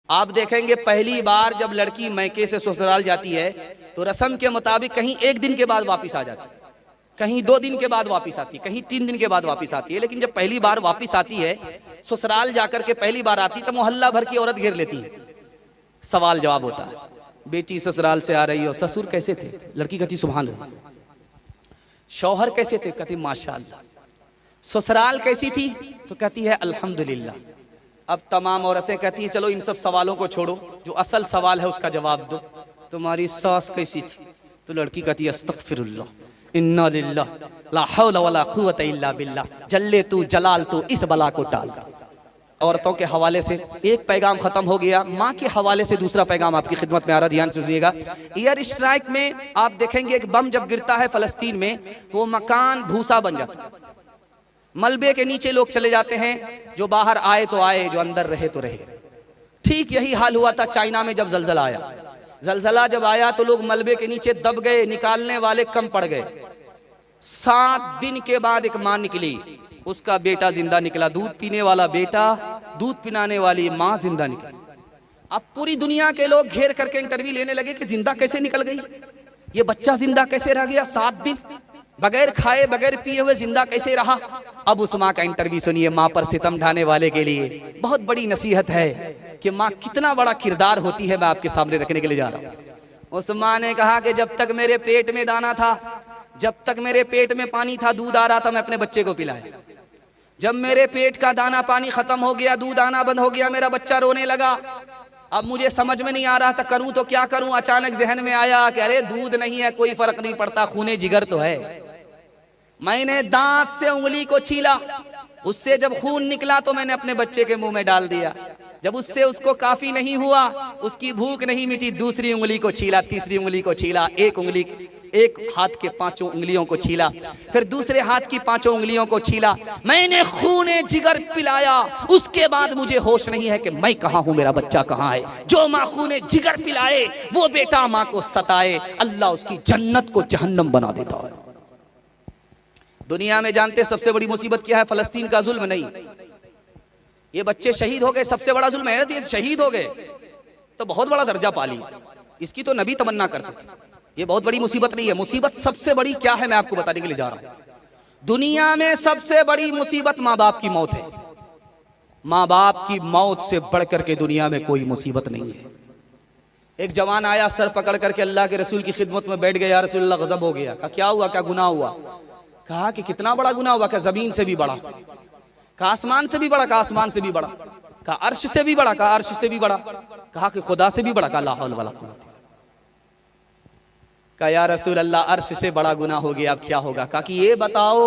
आप देखेंगे पहली बार जब लड़की मैके से ससुराल जाती है तो रस्म के मुताबिक कहीं 1 दिन के बाद वापस आ जाती है, कहीं 2 दिन के बाद वापस आती है, कहीं 3 दिन के बाद वापस आती है। लेकिन जब पहली बार वापस आती है, ससुराल जाकर के पहली बार आती तो मोहल्ला भर की औरत घेर लेती है। सवाल जवाब होता है, बेटी ससुराल से आ रही हो, ससुर कैसे थे? लड़की कहती सुभान अल्लाह। शौहर कैसे थे? कहती माशाअल्लाह। ससुराल कैसी थी? तो कहती है अल्हम्दुलिल्लाह। अब तमाम औरतें कहती हैं चलो इन सब सवालों को छोड़ो, जो असल सवाल है उसका जवाब दो, तुम्हारी सास कैसी थी? तो लड़की कहती है अस्तगफिरुल्लाह, इन्ना लिल्लाह, ला हौला वला कुव्वता इल्ला बिल्लाह, जल्ले तू जलाल तू इस बला को टाल। औरतों के हवाले से एक पैगाम खत्म हो गया, माँ के हवाले से दूसरा पैगाम आपकी खिदमत में आ रहा, ध्यान से सुनिएगा। एयर स्ट्राइक में आप देखेंगे एक बम जब गिरता है फलस्तीन में तो वो मकान भूसा बन जाता है, मलबे के नीचे लोग चले जाते हैं, जो बाहर आए तो आए, जो अंदर रहे तो रहे। ठीक यही हाल हुआ था चाइना में जब जलजला आया। जलजला जब आया तो लोग मलबे के नीचे दब गए, निकालने वाले कम पड़ गए। 7 दिन के बाद एक माँ निकली, उसका बेटा जिंदा निकला। दूध पीने वाला बेटा, दूध पिलाने वाली माँ जिंदा निकली। अब पूरी दुनिया के लोग घेर करके इंटरव्यू लेने लगे कि जिंदा कैसे निकल गई, ये बच्चा जिंदा कैसे रह गया 7 दिन, बगैर खाए बगैर पिए हुए जिंदा कैसे रहा। अब उस माँ का इंटरव्यू सुनिए। माँ पर सितम ढाने वाले के लिए बहुत बड़ी नसीहत है कि माँ कितना बड़ा किरदार होती है, मैं आपके सामने रखने के लिए जा रहा हूँ। उस माँ ने कहा कि जब तक मेरे पेट में दाना था, जब तक मेरे पेट में पानी था, दूध आ रहा था, मैं अपने बच्चे को पिलाया। जब मेरे पेट का दाना पानी खत्म हो गया, दूध आना बंद हो गया, मेरा बच्चा रोने लगा। अब मुझे समझ में नहीं आ रहा था करूं तो क्या करूं। अचानक जहन में आया कि अरे दूध नहीं है कोई फर्क नहीं पड़ता, खूने जिगर तो है। मैंने दांत से उंगली को छीला, उससे जब खून निकला तो मैंने अपने बच्चे के मुंह में डाल दिया। जब उससे उसको काफी नहीं हुआ, उसकी भूख नहीं मिटी, दूसरी उंगली को छीला, तीसरी उंगली को छीला, एक हाथ के 5 उंगलियों को छीला, फिर दूसरे हाथ की 5 उंगलियों को छीला। मैंने खूने जिगर पिलाया। उसके बाद मुझे होश नहीं है कि मैं कहां हूं, मेरा बच्चा कहां है। जो माँ खूने जिगर पिलाए वो बेटा माँ को सताए, अल्लाह उसकी जन्नत को जहन्नम बना देता है। दुनिया में जानते सबसे बड़ी मुसीबत क्या है? फलस्तीन का जुल्म नहीं, ये बच्चे शहीद हो गए, सबसे बड़ा जुल्म है ना। शहीद हो गए तो बहुत बड़ा दर्जा पा लिया, इसकी तो नबी तमन्ना करते थे। ये बहुत बड़ी मुसीबत नहीं है। मुसीबत सबसे बड़ी क्या है मैं आपको बताने के लिए जा रहा हूं। दुनिया में सबसे बड़ी मुसीबत माँ बाप की मौत है। माँ बाप की मौत से बढ़कर के दुनिया में कोई मुसीबत नहीं है। एक जवान आया, सर पकड़ करके अल्लाह के रसूल की खिदमत में बैठ गया। रसूलुल्लाह गजब हो गया। कहा क्या हुआ, क्या गुनाह हुआ? कहा कि कितना बड़ा गुनाह हुआ? क्या जमीन से भी बड़ा? कहा आसमान से भी बड़ा? कहा आसमान से भी बड़ा? कहा अर्श से भी बड़ा? कहा अर्श से भी बड़ा? कहा कि खुदा से भी बड़ा? कहा ला हौल वला कुव्वत। कहा या रसूल अल्लाह अर्श से बड़ा गुनाह हो गया, अब क्या होगा? कहा कि ये बताओ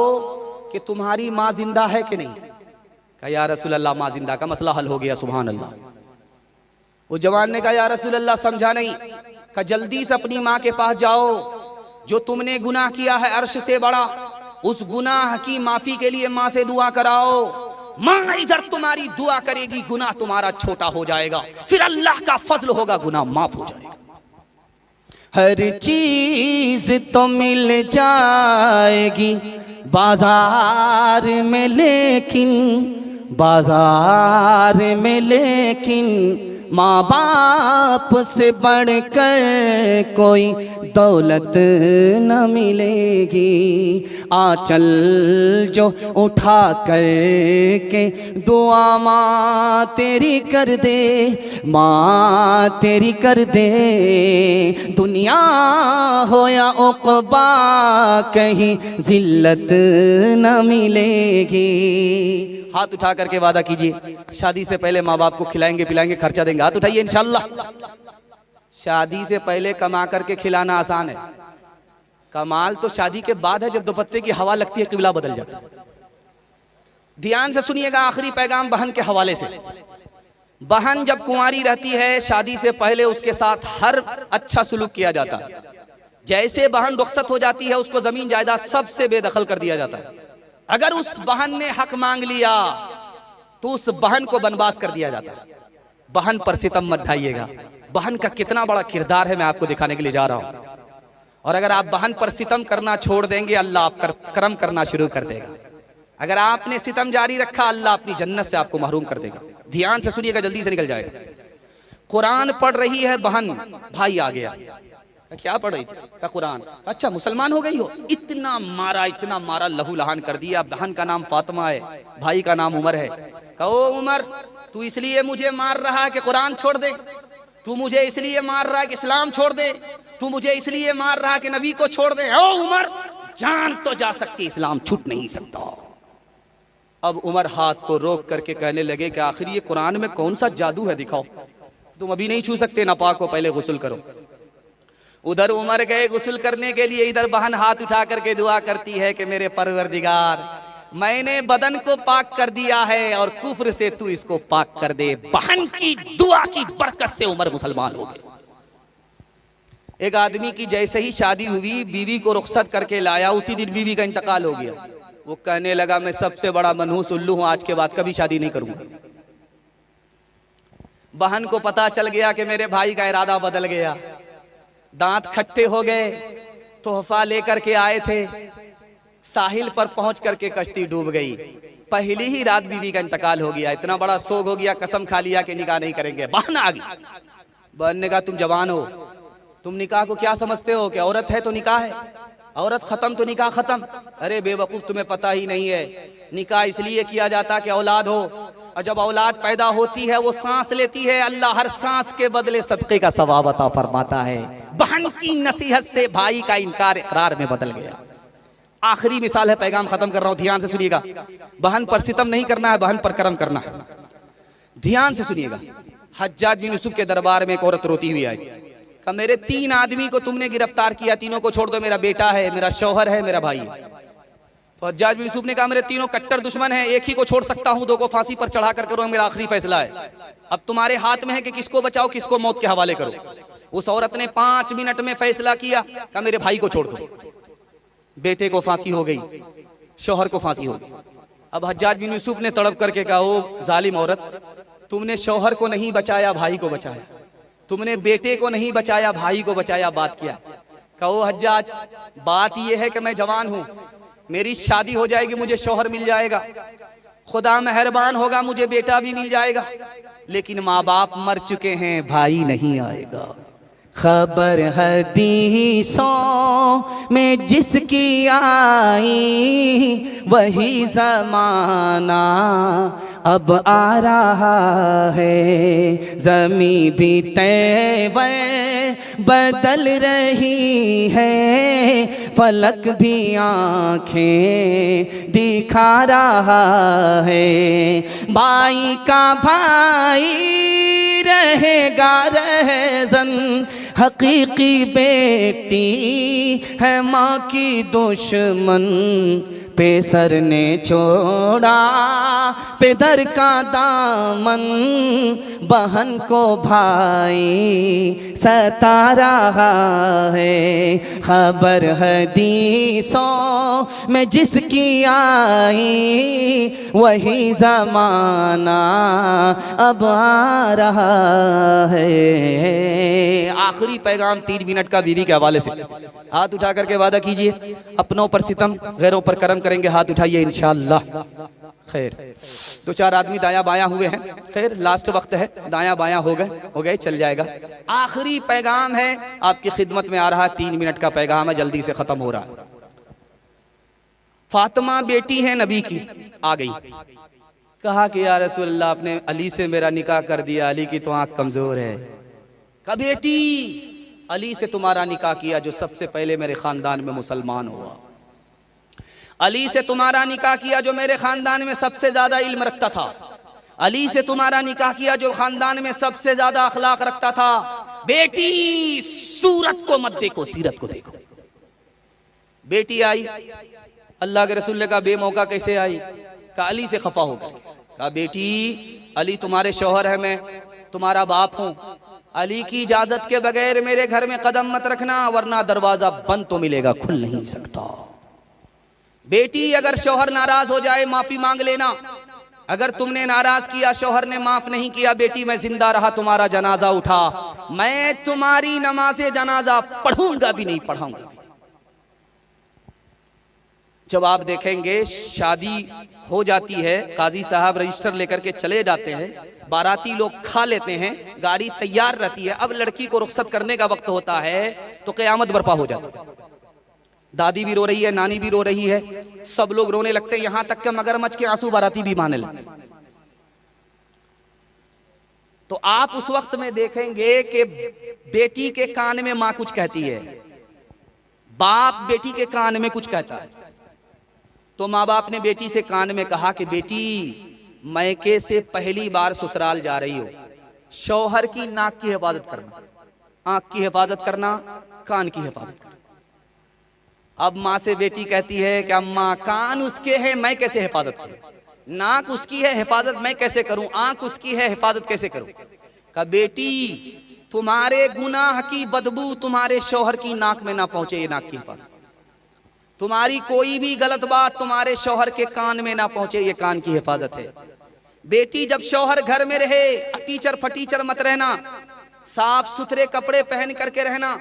कि तुम्हारी माँ जिंदा है कि नहीं? कहा या रसूल अल्लाह माँ जिंदा। का मसला हल हो गया, सुभान अल्लाह। वो जवान ने कहा या रसूल अल्लाह समझा नहीं। कहा जल्दी से अपनी माँ के पास जाओ, जो तुमने गुनाह किया है अर्श से बड़ा, उस गुनाह की माफी के लिए माँ से दुआ कराओ। माँ इधर तुम्हारी दुआ करेगी, गुनाह तुम्हारा छोटा हो जाएगा, फिर अल्लाह का फजल होगा, गुनाह माफ हो जाएगा। हर चीज तो मिल जाएगी बाजार में, लेकिन माँ बाप से बढ़कर कोई दौलत न मिलेगी। आंचल जो उठा कर के दुआ माँ तेरी कर दे, माँ तेरी कर दे। दुनिया हो या उक़बा कहीं जिल्लत न मिलेगी। हाथ उठा करके वादा कीजिए, शादी से पहले माँ बाप को खिलाएंगे पिलाएंगे, खर्चा देंगे। हाथ उठाइए इंशाल्लाह। शादी से पहले कमा करके खिलाना आसान है, कमाल तो शादी के बाद है, जब दुपट्टे की हवा लगती है किबला बदल जाता है। ध्यान से सुनिएगा, आखिरी पैगाम बहन के हवाले से। बहन जब कुंवारी रहती है, शादी से पहले उसके साथ हर अच्छा सुलूक किया जाता है। जैसे बहन रुखसत हो जाती है, उसको जमीन जायदाद सबसे बेदखल कर दिया जाता है। अगर उस बहन ने हक मांग लिया तो उस बहन को बनवास कर दिया जाता है। बहन पर सितम मत ढाइएगा। बहन का कितना बड़ा किरदार है मैं आपको दिखाने के लिए जा रहा हूं। और अगर आप बहन पर सितम करना छोड़ देंगे, अल्लाह आप करम करना शुरू कर देगा। अगर आपने सितम जारी रखा, अल्लाह अपनी जन्नत से आपको महरूम कर देगा। ध्यान से सुनिएगा, जल्दी से निकल जाएगा। कुरान पढ़ रही है बहन, भाई आ गया, क्या पढ़ रही थी? का कुरान। अच्छा मुसलमान हो गई हो? इतना मारा, लहू लहान कर दिया। बहन का नाम फातिमा है, भाई का नाम उमर है। कहो उमर, तू इसलिए मुझे मार रहा है कि कुरान छोड़ दे? तू मुझे इसलिए मार रहा है कि इस्लाम छोड़ दे? तू मुझे इसलिए मार रहा है कि नबी को छोड़ दे? ओ उमर, जान तो जा सकती, इस्लाम छूट नहीं सकता। अब उमर हाथ को रोक करके कहने लगे कि आखिर ये कुरान में कौन सा जादू है, दिखाओ। तुम अभी नहीं छू सकते, नापाक हो, पहले गुस्ल करो। उधर उमर गए गुस्ल करने के लिए, इधर बहन हाथ उठा करके दुआ करती है कि मेरे परवरदिगार, मैंने बदन को पाक कर दिया है और कुफ्र से तू इसको पाक कर दे। बहन की दुआ की बरकत से उमर मुसलमान हो गए। एक आदमी की जैसे ही शादी हुई, बीवी को रुखसत करके लाया, उसी दिन बीवी का इंतकाल हो गया। वो कहने लगा मैं सबसे बड़ा मनहूस उल्लू हूं, आज के बाद कभी शादी नहीं करूंगा। बहन को पता चल गया कि मेरे भाई का इरादा बदल गया। दांत खट्टे हो गए, तोहफा लेकर के आए थे, साहिल पर पहुंच करके कश्ती डूब गई। पहली ही रात बीवी का इंतकाल हो गया। इतना बड़ा शोक हो गया, कसम खा लिया कि निकाह नहीं करेंगे। बहन आ गई। बहन ने कहा तुम जवान हो, तुम निकाह को क्या समझते हो कि औरत है तो निकाह है, औरत खत्म तो निकाह खत्म। अरे बेवकूफ, तुम्हें पता ही नहीं है, निकाह इसलिए किया जाता कि औलाद हो, और जब औलाद पैदा होती है वो सांस लेती है, अल्लाह हर सांस के बदले सदके का सवाब अता फरमाता है। बहन की नसीहत से भाई का इनकार इकरार में बदल गया। आखिरी मिसाल है, पैगाम खत्म कर रहा हूं, ध्यान से सुनिएगा। बहन पर सितम नहीं करना है, बहन पर करम करना है। ध्यान से सुनिएगा। हज्जाज बिन यूसुफ के दरबार में एक औरत रोती हुई आई, कहा मेरे 3 आदमी को तुमने गिरफ्तार किया, तीनों को छोड़ दो, मेरा बेटा है, मेरा शौहर है, मेरा भाई है। तो हज्जाज बिन यूसुफ ने कहा मेरे तीनों कट्टर दुश्मन हैं, एक ही को छोड़ सकता हूं, 2 को फांसी पर चढ़ा कर करो, मेरा आखिरी फैसला है। अब तुम्हारे हाथ में है कि किसको बचाओ, किसको मौत के हवाले करो। उस औरत ने 5 मिनट में फैसला किया, कहा मेरे भाई को छोड़ दो। बेटे को फांसी हो गई, शौहर को फांसी हो गई। अब हज्जाज बिन यूसुफ ने तड़प करके कहा ओ जालिम औरत, तुमने शौहर को नहीं बचाया, भाई को बचाया, तुमने बेटे को नहीं बचाया, भाई को बचाया, बात किया। कहो हज्जाज, बात यह है कि मैं जवान हूं, मेरी शादी हो जाएगी, मुझे शौहर मिल जाएगा, खुदा मेहरबान होगा, मुझे बेटा भी मिल जाएगा, लेकिन माँ बाप मर चुके हैं, भाई नहीं आएगा। खबर हदीसों में जिसकी आई, वही जमाना अब आ रहा है। ज़मीं भी तैवर बदल रही है, फलक भी आँखें दिखा रहा है। भाई का भाई रहेगा रहज़न, हकीकी बेटी है माँ की दुश्मन। पेसर ने छोड़ा पेदर का दामन, बहन को भाई सता रहा है। खबर हदीसों में जिसकी आई, वही ज़माना अब आ रहा है। आखिरी पैगाम 3 मिनट का बीवी के हवाले से। हाथ उठा करके वादा कीजिए, अपनों पर सितम, गैरों पर करम करेंगे। हाथ उठाइए इंशाअल्लाह। खैर, 2-4 आदमी दाया बाया हुए हैं, खैर लास्ट वक्त है, दाया बाया हो गए, चल जाएगा। आखिरी पैगाम है, आपकी खिदमत में आ रहा है, 3 मिनट का पैगाम है, जल्दी से खत्म हो रहा है। फातिमा बेटी है नबी की, आ गई, कहा कि या रसूलल्लाह, आपने अली से मेरा निकाह कर दिया, अली की तो आंख कमजोर है। कहा बेटी, अली से तुम्हारा निकाह किया जो सबसे पहले मेरे खानदान में मुसलमान हुआ, अली से तुम्हारा निकाह किया जो मेरे खानदान में सबसे ज्यादा इल्म रखता था, अली से तुम्हारा निकाह किया जो खानदान में सबसे ज्यादा अखलाक रखता था। बेटी, सूरत को मत देखो, सीरत को देखो। बेटी आई, अल्लाह के रसूल ने कहा बेमौका कैसे आई? कहा अली से खफा हो गई। कहा बेटी, अली तुम्हारे शौहर है, मैं तुम्हारा बाप हूं, अली की इजाजत के बगैर मेरे घर में कदम मत रखना, वरना दरवाजा बंद तो मिलेगा, खुल नहीं सकता। बेटी, अगर शौहर नाराज हो जाए माफी मांग लेना, अगर तुमने नाराज किया, शौहर ने माफ नहीं किया, बेटी मैं जिंदा रहा, तुम्हारा जनाजा उठा, मैं तुम्हारी नमाज़े जनाजा पढ़ूंगा भी नहीं, पढ़ाऊंगा। जब आप देखेंगे शादी हो जाती है, काजी साहब रजिस्टर लेकर के चले जाते हैं, बाराती लोग खा लेते हैं, गाड़ी तैयार रहती है, अब लड़की को रुखसत करने का वक्त होता है तो क़यामत बर्पा हो जाती है। दादी भी रो रही है, नानी भी रो रही है, सब लोग रोने लगते हैं, यहां तक कि मगरमच्छ के आंसू बाराती भी बहाने लगते हैं। तो आप उस वक्त में देखेंगे कि बेटी के कान में मां कुछ कहती है, बाप बेटी के कान में कुछ कहता है। तो माँ बाप ने बेटी से कान में कहा कि बेटी, मैके से पहली बार ससुराल जा रही हो, शौहर की नाक की हिफाजत करना, आंख की हिफाजत करना, कान की हिफाजत करना। अब माँ से बेटी कहती है कि अम्मा, कान उसके हैं, मैं कैसे हिफाजत करूं? नाक उसकी है, हिफाजत मैं कैसे करूं? आंख उसकी है, हिफाजत कैसे करूं? कहा बेटी, तुम्हारे गुनाह की बदबू तुम्हारे शौहर की नाक में ना पहुंचे, ये नाक की हिफाजत। तुम्हारी कोई भी गलत बात तुम्हारे शौहर के कान में ना पहुंचे, ये कान की हिफाजत है। बेटी, जब शौहर घर में रहे, टीचर फटीचर मत रहना, साफ सुथरे कपड़े पहन करके रहना,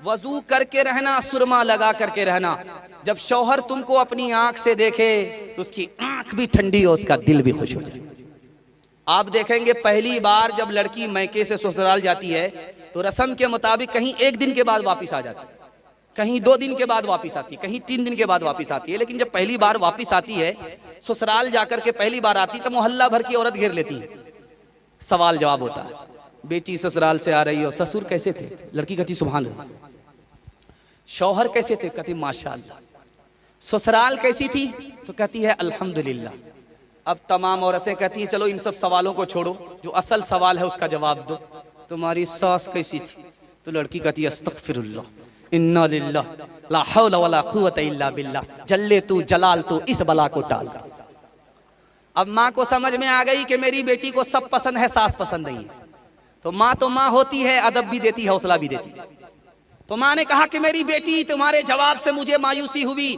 वजू करके रहना, सुरमा लगा करके रहना। जब शौहर तुमको अपनी आंख से देखे तो उसकी आंख भी ठंडी हो, उसका दिल भी खुश हो जाए। आप देखेंगे पहली बार जब लड़की मैके से ससुराल जाती है तो रस्म के मुताबिक कहीं एक दिन के बाद वापस आ जाती है, कहीं 2 दिन के बाद वापस आती है, कहीं 3 दिन के बाद वापस आती है। लेकिन जब पहली बार वापस आती है, ससुराल जाकर के पहली बार आती तो मोहल्ला भर की औरत घेर लेती है। सवाल जवाब होता है, बेटी ससुराल से आ रही हो, ससुर कैसे थे? लड़की कहती सुभान अल्लाह। शौहर कैसे थे? कहती माशाअल्लाह। ससुराल कैसी थी? तो कहती है अल्हम्दुलिल्लाह। अब तमाम औरतें कहती हैं चलो इन सब सवालों को छोड़ो, जो असल सवाल है उसका जवाब दो, तुम्हारी सास कैसी थी? तो लड़की कहती है अस्तगफिरुल्लाह, इन्ना लिल्लाह, ला हौला वला कुव्वता इल्ला बिल्लाह, जल्ले तू जलाल तू, इस बला को टाल। अब माँ को समझ में आ गई कि मेरी बेटी को सब पसंद है, सास पसंद नहीं है। तो माँ होती है, अदब भी देती है, हौसला भी देती है। तो माँ ने कहा कि मेरी बेटी, तुम्हारे जवाब से मुझे मायूसी हुई,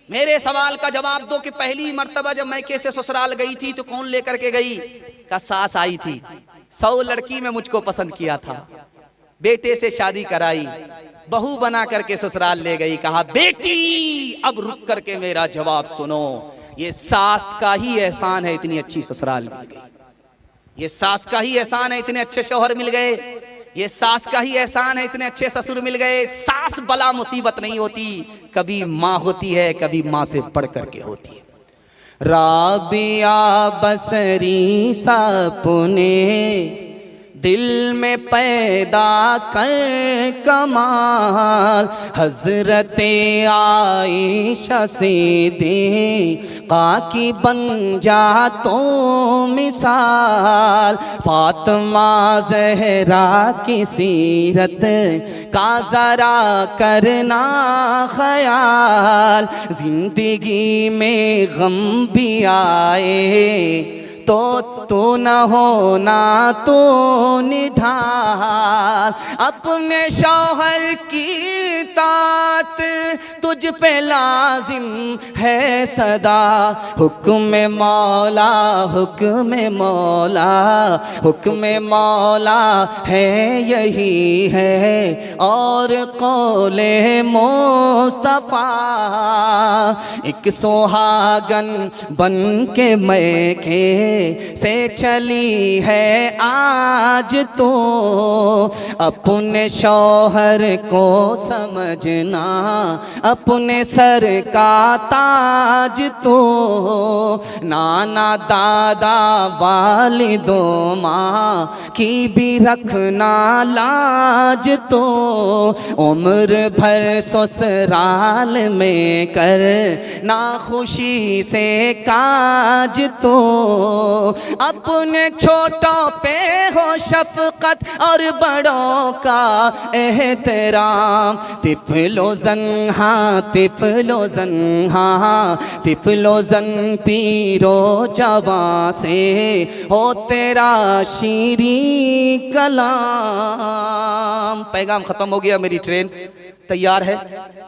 मेरे सवाल का जवाब दो कि पहली मर्तबा जब मैके से ससुराल गई थी तो कौन लेकर के गई? का सास आई थी, 100 लड़की में मुझको पसंद किया था, बेटे से शादी कराई, बहू बना करके ससुराल ले गई। कहा बेटी, अब रुक करके मेरा जवाब सुनो, ये सास का ही एहसान है इतनी अच्छी ससुराल मिल गई, ये सास का ही एहसान है इतने अच्छे शौहर मिल गए, ये सास का ही एहसान है इतने अच्छे ससुर मिल गए। सास बला मुसीबत नहीं होती, कभी माँ होती है, कभी माँ से बढ़ करके होती है। राबिया बसरी सपने दिल में पैदा कर कमाल, हजरते आयशा से दे काकी बन जा तो मिसाल, फातिमा ज़हरा की सीरत का जरा करना ख्याल, जिंदगी में गम भी आए तो न होना तो निढाल, अपने शौहर की तात तुझ पे लाजिम है सदा, हुक्म मौला हुक्म मौला हुक्म मौला है यही है, और कौले मुस्तफा एक सुहागन बन के मैके से चली है आज तो, अपने शौहर को समझना अपने सर का ताज तो, नाना दादा वालिदों माँ की भी रखना लाज तो, उम्र भर ससुराल में कर ना खुशी से काज तो, अपने छोटों पे हो शफकत और बड़ों का एहतराम, तिफलो ज़न्हा तिफलो ज़न्हा तिफलो ज़न पीरो जवां से हो तेरा शीरी कलाम। पैगाम ख़त्म हो गया, मेरी ट्रेन तैयार है,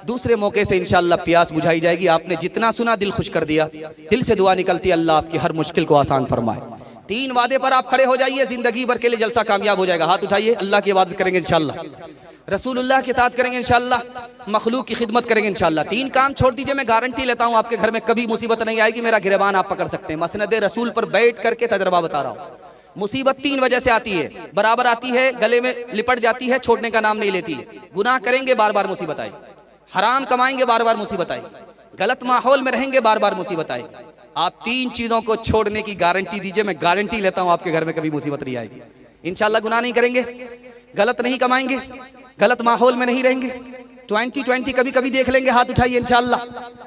दूसरे मौके से इंशाअल्लाह प्यास बुझाई जाएगी। आपने जितना सुना दिल खुश कर दिया, दिल से दुआ निकलती है अल्लाह आपकी हर मुश्किल को आसान फरमाए। 3 वादे पर आप खड़े हो जाइए, जिंदगी भर के लिए जलसा कामयाब हो जाएगा। हाथ उठाइए, अल्लाह की इबादत करेंगे इंशाअल्लाह। रसूलुल्लाह की इताअत करेंगे इंशाअल्लाह, मखलूक की खिदमत करेंगे इंशाअल्लाह। 3 काम छोड़ दीजिए, मैं गारंटी लेता हूँ आपके घर में कभी मुसीबत नहीं आएगी, मेरा गिरबान आप पकड़ सकते हैं। मसनद रसूल पर बैठ करके तजर्बा बता रहा हूँ। मुसीबत 3 वजह से आती है, बराबर आती है, गले में लिपट जाती है, छोड़ने का नाम नहीं लेती है। गुनाह करेंगे बार बार मुसीबत आएगी, हराम कमाएंगे बार बार मुसीबत आएगी, गलत माहौल में रहेंगे बार बार मुसीबत आएगी। आप 3 चीजों को छोड़ने की गारंटी दीजिए, मैं गारंटी लेता हूं आपके घर में कभी मुसीबत नहीं आएगी इंशाअल्लाह। गुनाह नहीं करेंगे, गलत नहीं कमाएंगे, गलत माहौल में नहीं रहेंगे। 2020 कभी कभी देख लेंगे, हाथ उठाइए इंशाअल्लाह।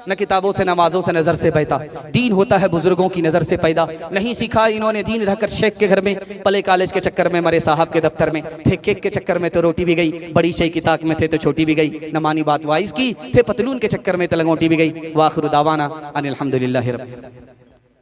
न किताबों से, नमाजों से, नजर से बहता दीन होता है बुजुर्गों की नजर से पैदा। नहीं सीखा इन्होंने दीन रहकर शेख के घर में, पले कॉलेज के चक्कर में, मरे साहब के दफ्तर में, थे केक के चक्कर में तो रोटी भी गई, बड़ी शे की ताक में थे तो छोटी भी गई, न मानी बात वाइज की, थे पतलून के चक्कर में तो लंगोटी भी गई। वाखिर दावाना अनिल हम्दुलिल्लाहि रब्बिल आलमीन।